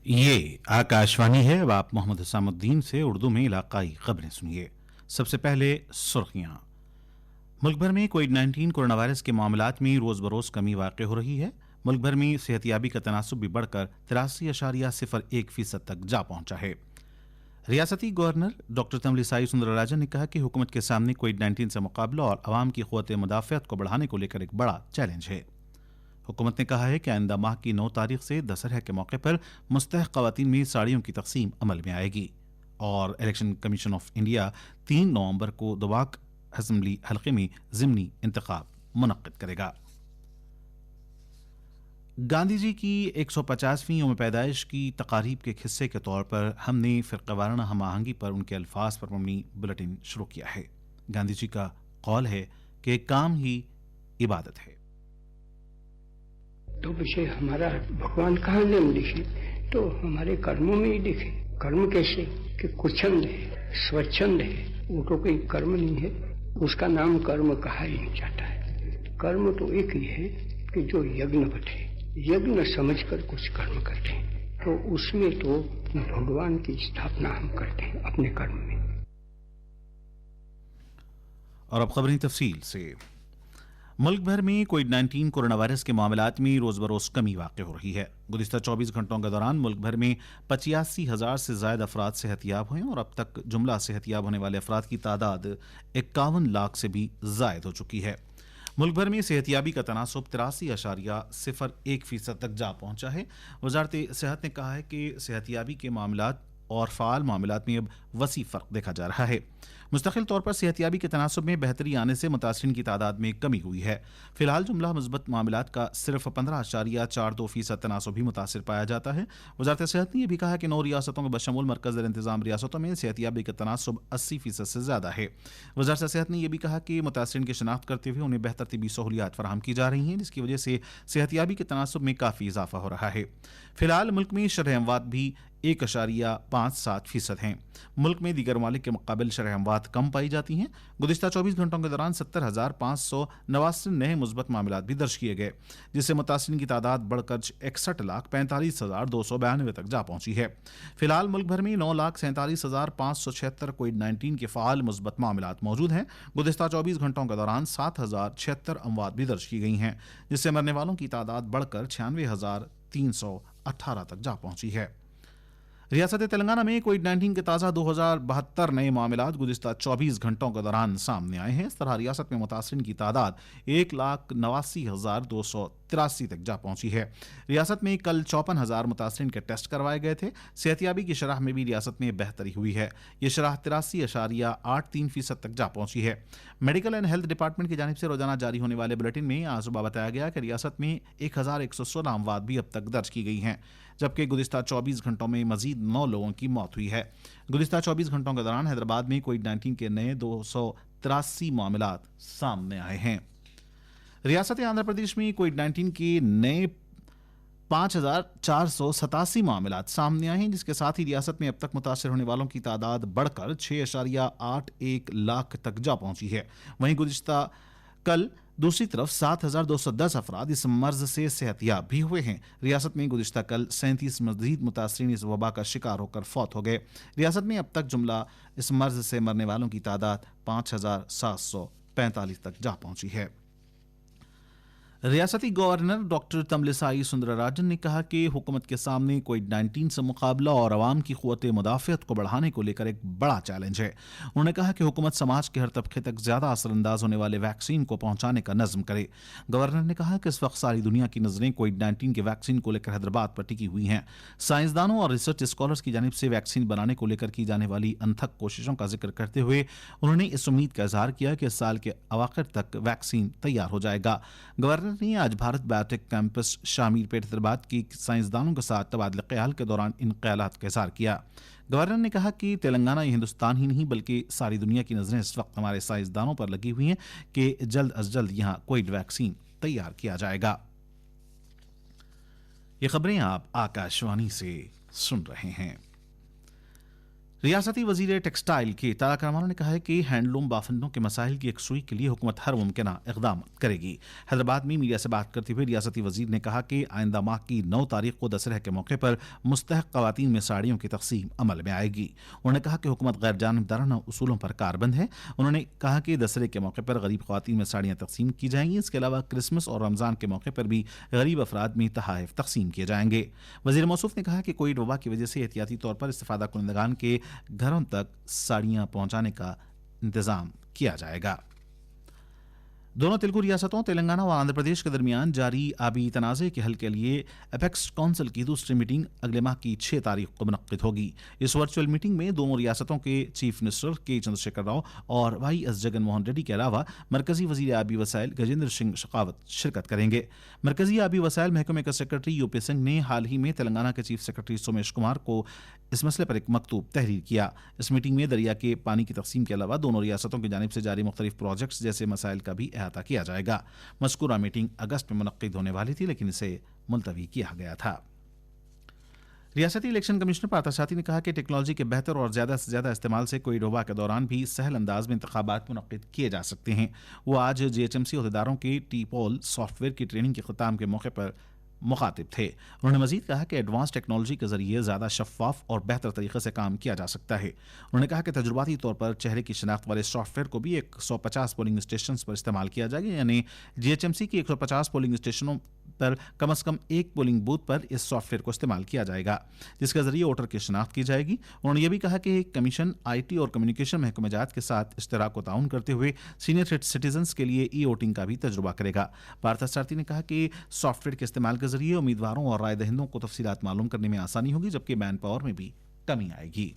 ये आकाशवाणी है। अब आप मोहम्मद हसामुद्दीन से उर्दू में इलाकाई खबरें सुनिए। सबसे पहले सुर्खियां। मुल्क भर में कोविड-19 कोरोना वायरस के मामलात में रोज बरोज कमी वाक़ई हो रही है। मुल्क भर में सेहतियाबी का तनासुब भी बढ़कर 83.01% तक जा पहुंचा है। रियासती गवर्नर डॉक्टर तमलिसाई सुंदरराजन ने कहा कि हुकूमत के सामने कोविड-19 से मुकाबला और अवाम की क़ुव्वत मुदाफ़अत को बढ़ाने को लेकर एक बड़ा चैलेंज है। हुकूमत ने कहा है कि आइंदा माह की 9 तारीख से दशहरा के मौके पर मुस्तहक़ ख़वातीन में साड़ियों की तकसीम अमल में आएगी और इलेक्शन कमीशन ऑफ इंडिया 3 नवंबर को दोबाक असम्बली हल्के में ज़िमनी इंतखाब मुनक्किद करेगा। गांधी जी की 150वीं यौम पैदाइश की तकारीब के एक हिस्से के तौर पर हमने फ़िरक़ेवाराना हम आहंगी पर उनके अल्फाज पर मबनी बुलेटिन शुरू किया है। गांधी जी का कौल है कि काम ही इबादत है। तो विषय हमारा भगवान कहाँ ने लिखे, तो हमारे कर्मों में ही लिखे। कर्म कैसे कि कुछंद है, स्वच्छंद है, वो तो कोई कर्म नहीं है, उसका नाम कर्म कहा ही नहीं जाता है। कर्म तो एक ही है कि जो यज्ञवत है, यज्ञ समझकर कुछ कर्म करते हैं, तो उसमें तो भगवान की स्थापना हम करते हैं अपने कर्म में। और अब खबरें तफसील से। मुल्क भर में कोविड-19 कोरोना वायरस के मामलात में रोज बरोज कमी वाक़ई हो रही है। गुज़िश्ता 24 घंटों के दौरान मुल्क भर में 85,000 से ज़ायद अफराद सेहतियाब हुए और अब तक जुमला सेहतियाब होने वाले अफराद की तादाद 51 लाख से भी ज़ायद हो चुकी है। मुल्क भर में सेहतियाबी का तनासुब 83.01% तक जा पहुंचा है। वज़ारत सेहत ने कहा है कि सेहतियाबी के मामलात और फ़ाल मामलात में अब वसी फ़र्क देखा जा रहा है। मुस्तकिल तौर पर सेहतियाबी के तनासुब में बेहतरी आने से मुतासिरीन की तादाद में कमी हुई है। फिलहाल जुमला मुस्बत मामलात का सिर्फ 15.42% तनासुब ही मुतासिर पाया जाता है। वज़ारत सेहत ने यह भी कहा कि 9 रियासतों में बशमूल मरकज़ इंतज़ाम रियासतों में सेहतियाबी का तनासुब 80% से ज़्यादा है। वज़ारत सेहत ने यह भी कहा कि मुतासिरीन की शनाख्त करते हुए उन्हें बेहतर तिबी सहूलियात फराहम की जा रही हैं, जिसकी वजह से सेहतियाबी के तनासुब में काफ़ी इजाफा हो रहा है। फिलहाल मुल्क में शरह अमवात भी 1.57% हैं। मुल्क में दीगर ममालिक के मुकाबले शरह अमवात कम पाई जाती हैं। गुज़िश्ता 24 घंटों के दौरान 70,589 नए मुस्बत मामलात भी दर्ज किए गए, जिससे मुतासिरीन की तादाद बढ़कर 61,45,292 तक जा पहुंची है। फिलहाल मुल्क भर में 9,47,576 कोविड-19 के फ़ाल मुस्बत मामलात मौजूद हैं। गुज़िश्ता 24 घंटों के दौरान 7,076 अमवात भी दर्ज की गई हैं, जिससे मरने वालों की तादाद बढ़कर 96,318 तक जा पहुंची है। रियासत तेलंगाना में कोविड-19 के ताज़ा 2,072 नए मामलात गुज़िश्ता 24 घंटों के दौरान सामने आए हैं। इस तरह रियासत में मुतासिरीन की तादाद 1,89,283 तक जा पहुंची है। रियासत में कल 54,000 मुतासिरीन के टेस्ट करवाए गए थे। सेहतियाबी की शरह में भी रियासत में बेहतरी हुई है। ये शरह 83.83% तक जा पहुंची है। मेडिकल एंड हेल्थ डिपार्टमेंट की जानिब से रोजाना जारी होने वाले बुलेटिन में आज सुबह बताया गया कि रियासत में 1,116 अमवात भी अब तक दर्ज की गई हैं, जबकि गुज़िश्ता 24 घंटों में मजीद 9 लोगों की मौत हुई है। गुज़िश्ता 24 घंटों के दौरान हैदराबाद में कोविड-19 के नए 283 मामलात सामने आए हैं। रियासत आंध्र प्रदेश में कोविड-19 के नए 5,487 मामलात सामने आए हैं, जिसके साथ ही रियासत में अब तक मुतासर होने वालों की तादाद बढ़कर 6.81 लाख तक जा पहुंची है। वहीं गुज़िश्ता कल दूसरी तरफ 7,210 अफराद इस मर्ज से सेहतियाब भी हुए हैं। रियासत में गुज़िश्ता कल 37 मज़ीद मुतासरीन इस वबा का शिकार होकर फौत हो गए। रियासत में अब तक जुमला इस मर्ज से मरने वालों की तादाद 5,745 तक जा पहुंची है। रियासती गवर्नर डॉक्टर तमलिसाई सुंदरराजन ने कहा कि हुकूमत के सामने कोविड-19 से मुकाबला और अवाम की क़ुव्वत मुदाफ़अत को बढ़ाने को लेकर एक बड़ा चैलेंज है। उन्होंने कहा कि हुकूमत समाज के हर तबके तक ज़्यादा असरअंदाज होने वाले वैक्सीन को पहुंचाने का नज़्म करे। गवर्नर ने कहा कि इस वक्त सारी दुनिया की नज़रें कोविड-19 के वैक्सीन को लेकर हैदराबाद पर टिकी हुई हैं। साइंसदानों और रिसर्च स्कॉलर्स की जानिब से वैक्सीन बनाने को लेकर की जाने वाली अनथक कोशिशों का जिक्र करते हुए उन्होंने इस उम्मीद का इजहार किया कि इस साल के अवाखिर तक वैक्सीन तैयार हो जाएगा। गवर्नर ने आज भारत बायोटेक कैंपस शामीरपेट हैदराबाद की साइंसदानों के साथ तबादला ख्याल के दौरान इन ख्यालात का इज़हार किया। गवर्नर ने कहा कि तेलंगाना ये हिंदुस्तान ही नहीं बल्कि सारी दुनिया की नज़रें इस वक्त हमारे साइंसदानों पर लगी हुई हैं कि जल्द अज जल्द यहाँ कोविड वैक्सीन तैयार किया जाएगा। ये खबरें आप आकाशवाणी से सुन रहे हैं। रियासती वजीर टेक्सटाइल के तारा करमाना ने कहा है कि हैंडलूम बाफिंदों के मसाइल की यकसुई के लिए हुकूमत हर मुमकिन इकदाम करेगी। हैदराबाद में मीडिया से बात करते हुए रियासती वजीर ने कहा कि आइंदा माह की 9 तारीख को दशहरा के मौके पर मुस्तहक खवातीन में साड़ियों की तकसीम अमल में आएगी। उन्होंने कहा कि हुकूमत गैर जानिबदाराना उसूलों पर कारबंद है। उन्होंने कहा कि दशहरे के मौके पर गरीब खवातीन में साड़ियाँ तकसीम की जाएंगी। इसके अलावा क्रिसमस और रमज़ान के मौके पर भी गरीब अफराद में तहाइफ तकसीम किए जाएंगे। वजीर मौसूफ ने कहा कि कोविड वबा की वजह से एहतियाती तौर पर इस्तिफादा कुनंदगान के घरों तक साड़ियां पहुंचाने का इंतजाम किया जाएगा। दोनों तेलुगु रियासतों तेलंगाना और आंध्र प्रदेश के दरमियान जारी आबी तनाज़े के हल के लिए एपेक्स काउंसिल की दूसरी मीटिंग अगले माह की 6 तारीख को मुनक्किद होगी। इस वर्चुअल मीटिंग में दोनों रियासतों के चीफ मिनिस्टर के चंद्रशेखर राव और YS जगन मोहन रेड्डी के अलावा मरकजी वजीर आबी वसाइल गजेंद्र सिंह शेखावत शिरकत करेंगे। मरकजी आबी वसाइल महकमे के सेक्रेटरी UP सिंह ने हाल ही में तेलंगाना के चीफ सेक्रेटरी सोमेश कुमार को इस मसले पर एक मकतूब तहरीर किया। इस मीटिंग में दरिया के पानी की तकसीम के अलावा दोनों रियासतों की जानिब से जारी मुख्तलिफ प्रोजेक्ट्स जैसे मसाइल का भी अहाता किया जाएगा। मज़कूरा मीटिंग अगस्त में मुनक्किद होने वाली थी, लेकिन इसे मुलतवी किया गया था। रियासती इलेक्शन कमिश्नर पार्थ साथी ने कहा कि टेक्नोलॉजी के बेहतर और ज़्यादा से ज़्यादा इस्तेमाल से कोविड वबा के दौरान भी सहल अंदाज में इंतखाबात मुनक्किद किए जा सकते हैं। वो आज GHMC अहदेदारों के टी-पोल सॉफ्टवेयर की ट्रेनिंग के ख़िताम के मौके पर मुखातिब थे। उन्होंने मजीद कहा कि एडवांस टेक्नोलॉजी के जरिए ज़्यादा शफाफ और बेहतर तरीके से काम किया जा सकता है। उन्होंने कहा कि तजुर्बाती तौर पर चेहरे की शनाख्त वाले सॉफ्टवेयर को भी 150 पोलिंग स्टेशन पर इस्तेमाल किया जाएगा, यानी GHMC की 150 पोलिंग स्टेशनों पर कम से कम एक पोलिंग बूथ पर इस सॉफ्टवेयर को इस्तेमाल किया जाएगा, जिसके जरिए वोटर की शनाख्त की जाएगी। उन्होंने यह भी कहा कि कमीशन IT और कम्युनिकेशन महकमे जात के साथ इश्तराक व ताउन करते हुए सीनियर सिटीजन्स के लिए ई-वोटिंग का भी तजुर्बा करेगा। पार्थ सारथी ने कहा कि सॉफ्टवेयर के इस्तेमाल के जरिए उम्मीदवारों और राय दहिंदों को तफसीलात मालूम करने में आसानी होगी, जबकि मैन पावर में भी कमी आएगी।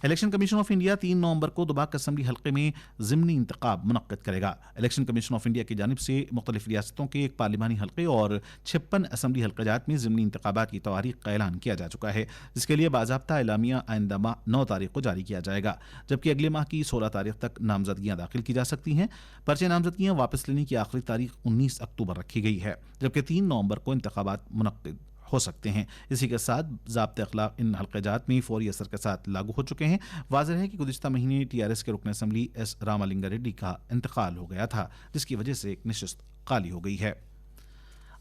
इलेक्शन कमीशन ऑफ इंडिया 3 नवंबर को दुबाक असम्बली हल्के में ज़िमनी इंतखाब मुनक्किद करेगा। इलेक्शन कमीशन ऑफ इंडिया की जानिब से मुख्तलिफ रियासतों के एक पार्लिमानी हल्के और 56 असम्बली हल्क़ात में ज़िमनी इंतखाबात की तवारीख का ऐलान किया जा चुका है, जिसके लिए बाज़ाब्ता एलामिया आइंदा माह 9 तारीख को जारी किया जाएगा, जबकि अगले माह की 16 तारीख तक नामजदगियाँ दाखिल की जा सकती हैं। पर्चे नामजदगियाँ वापस लेने की आखिरी तारीख 19 अक्टूबर रखी गई है, जबकि 3 नवंबर को इंतखाबात मुनक्किद हो सकते हैं। इसी के साथ ज़ाब्ते अखलाक इन हल्क़ात में फौरी असर के साथ लागू हो चुके हैं। वाज़ेह है कि गुज़िश्ता महीने TRS के रुकन असम्बली S रामालिंगा रेड्डी का इंतकाल हो गया था, जिसकी वजह से एक नशिस्त खाली हो गई है।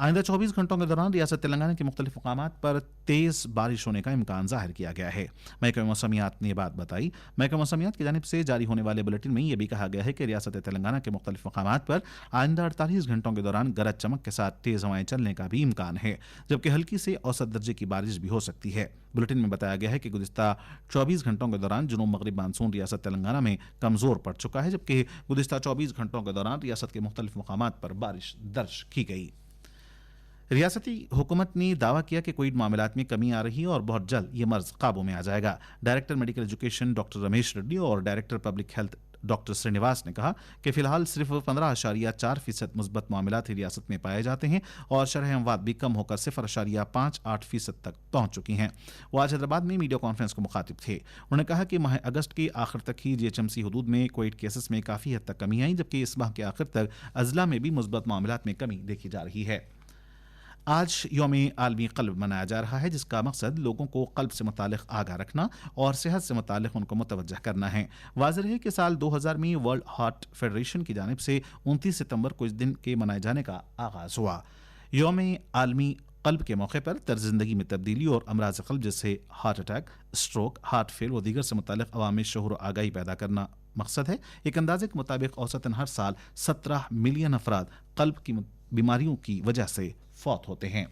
आइंदा 24 घंटों के दौरान रियासत तेलंगाना के मुख्तलिफ मकामात पर तेज़ बारिश होने का इम्कान ज़ाहिर किया गया है। महकमा मौसमियात ने यह बात बताई। महकमा मौसमियात की जानिब से जारी होने वाले बुलेटिन में यह भी कहा गया है कि रियासत तेलंगाना के मुख्तलिफ मकामात पर आइंदा 48 घंटों के दौरान गरज चमक के साथ तेज़ हवाएं चलने का भी इम्कान है, जबकि हल्की से औसत दर्जे की बारिश भी हो सकती है। बुलेटिन में बताया गया है कि गुज़िश्ता 24 घंटों के दौरान जुनूब मगरिब मानसून रियासत तेलंगाना में कमज़ोर पड़ चुका है, जबकि गुज़िश्ता 24 घंटों के दौरान रियासत के मुख्तलिफ मकामात पर बारिश दर्ज की गई। रियासती हुकूमत ने दावा किया कि कोविड मामलात में कमी आ रही है और बहुत जल्द ये मर्ज काबू में आ जाएगा। Director medical education doctor Ramesh Reddy और director public health doctor Srinivas ने कहा कि फिलहाल सिर्फ 15.4% मुस्बत मामलात रियासत में पाए जाते हैं और शरह अमवात भी कम होकर 0.58% तक पहुंच चुकी हैं। वो आज हैदराबाद में मीडिया कॉन्फ्रेंस को मुखातिब थे। उन्होंने कहा कि माह अगस्त के आखिर तक ही GHMC हदूद में कोविड केसेस में काफ़ी हद तक कमी आई, जबकि इस माह के आखिर तक अजला में भी मुस्बत मामलात में कमी देखी जा रही है। आज यौम आलमी क़ल्ब मनाया जा रहा है, जिसका मकसद लोगों को क़ल्ब से मुतालिक आगाह रखना और सेहत से मुतालिक उनको मुतवज्जह करना है। वाज़ेह है कि साल 2000 में वर्ल्ड हार्ट फेडरेशन की जानिब से 29 सितंबर को इस दिन के मनाए जाने का आगाज़ हुआ। यौम आलमी क़ल्ब के मौके पर तर्ज ज़िंदगी में तब्दीली और अमराज़ क़ल्ब जैसे heart attack, stroke, heart fail व दीगर से मुतालिक अवाम में शऊर आगाही पैदा करना मकसद है। एक अंदाजे के मुताबिक औसतन हर साल 17 मिलियन अफराद क़ल्ब की बीमारियों की वजह से फौत होते हैं।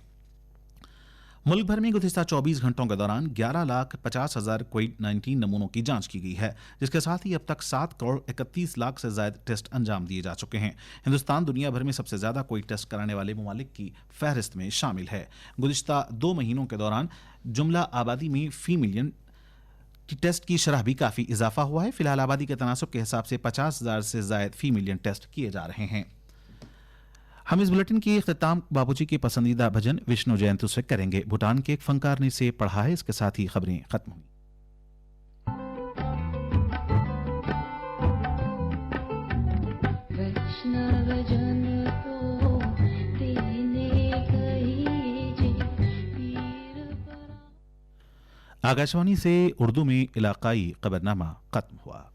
मुल्क भर में गुज़िश्ता 24 घंटों के दौरान 11,50,000 कोविड-19 नमूनों की जांच की गई है, जिसके साथ ही अब तक 7 करोड़ 31 लाख से ज़ायद टेस्ट अंजाम दिए जा चुके हैं। हिंदुस्तान दुनिया भर में सबसे ज़्यादा कोविड टेस्ट कराने वाले ममालिक की फहरिस्त में शामिल है। गुज़िश्ता 2 महीनों के दौरान जुमला आबादी में फी मिलियन टेस्ट की शरह भी काफ़ी इजाफा हुआ है। फिलहाल आबादी के तनासब के हिसाब से 50,000 से ज़ायद फी मिलियन टेस्ट किए जा रहे हैं। हम इस बुलेटिन की इख्तिताम बाबूजी के पसंदीदा भजन विष्णु जयंतु से करेंगे। भूटान के एक फनकार ने इसे पढ़ा है। इसके साथ ही खबरें खत्म हुई। आकाशवाणी से उर्दू में इलाकाई खबरनामा खत्म हुआ।